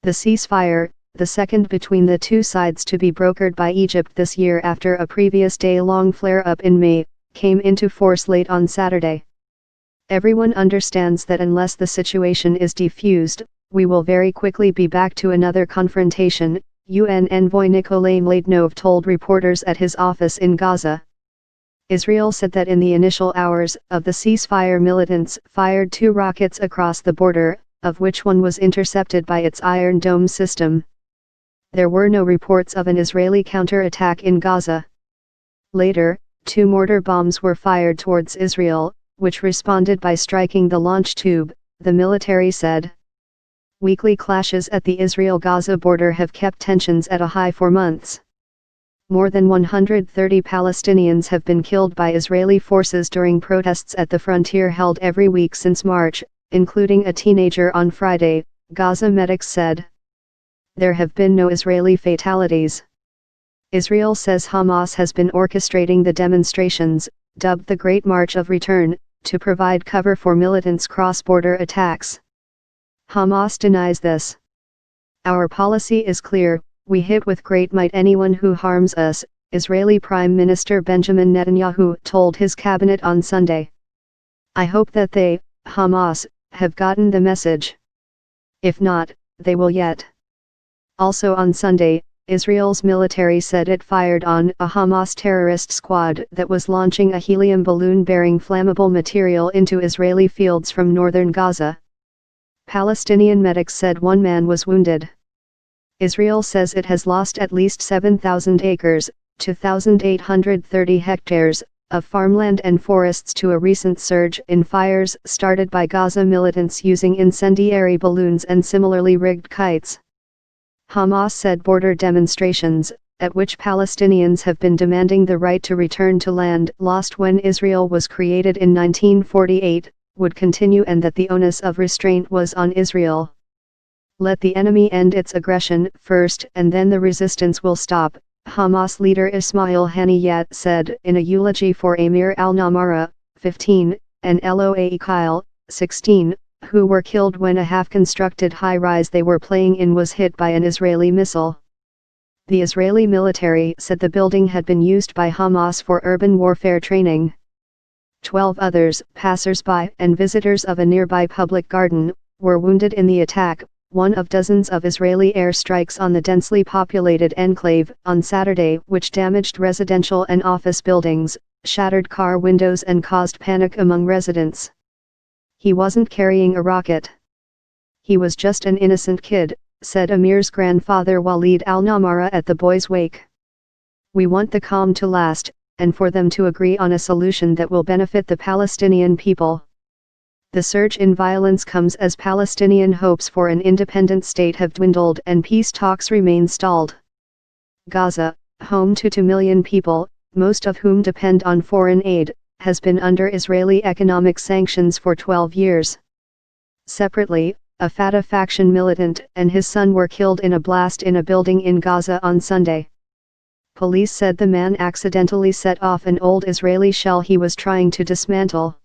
The ceasefire, the second between the two sides to be brokered by Egypt this year after a previous day-long flare-up in May, came into force late on Saturday. Everyone understands that unless the situation is defused, we will very quickly be back to another confrontation, UN envoy Nikolay Mladenov told reporters at his office in Gaza. Israel said that in the initial hours of the ceasefire, militants fired 2 rockets across the border, of which one was intercepted by its Iron Dome system. There were no reports of an Israeli counter-attack in Gaza. Later, 2 mortar bombs were fired towards Israel, which responded by striking the launch tube, the military said. Weekly clashes at the Israel-Gaza border have kept tensions at a high for months. More than 130 Palestinians have been killed by Israeli forces during protests at the frontier held every week since March, including a teenager on Friday, Gaza medics said. There have been no Israeli fatalities. Israel says Hamas has been orchestrating the demonstrations, dubbed the Great March of Return, to provide cover for militants' cross-border attacks. Hamas denies this. Our policy is clear, we hit with great might anyone who harms us, Israeli Prime Minister Benjamin Netanyahu told his cabinet on Sunday. I hope that they, Hamas, have gotten the message. If not, they will yet. Also on Sunday, Israel's military said it fired on a Hamas terrorist squad that was launching a helium balloon bearing flammable material into Israeli fields from northern Gaza. Palestinian medics said 1 man was wounded. Israel says it has lost at least 7,000 acres, 2,830 hectares, of farmland and forests to a recent surge in fires started by Gaza militants using incendiary balloons and similarly rigged kites. Hamas said border demonstrations, at which Palestinians have been demanding the right to return to land lost when Israel was created in 1948, would continue and that the onus of restraint was on Israel. Let the enemy end its aggression first and then the resistance will stop, Hamas leader Ismail Haniyeh said in a eulogy for Amir al-Namara, 15, and Loa Kyle, 16, who were killed when a half-constructed high-rise they were playing in was hit by an Israeli missile. The Israeli military said the building had been used by Hamas for urban warfare training. 12 others, passers-by and visitors of a nearby public garden, were wounded in the attack, one of dozens of Israeli airstrikes on the densely populated enclave on Saturday, which damaged residential and office buildings, shattered car windows and caused panic among residents. He wasn't carrying a rocket. He was just an innocent kid, said Amir's grandfather Walid al-Namara at the boy's wake. We want the calm to last, and for them to agree on a solution that will benefit the Palestinian people. The surge in violence comes as Palestinian hopes for an independent state have dwindled and peace talks remain stalled. Gaza, home to 2 million people, most of whom depend on foreign aid, has been under Israeli economic sanctions for 12 years. Separately, a Fatah faction militant and his son were killed in a blast in a building in Gaza on Sunday. Police said the man accidentally set off an old Israeli shell he was trying to dismantle.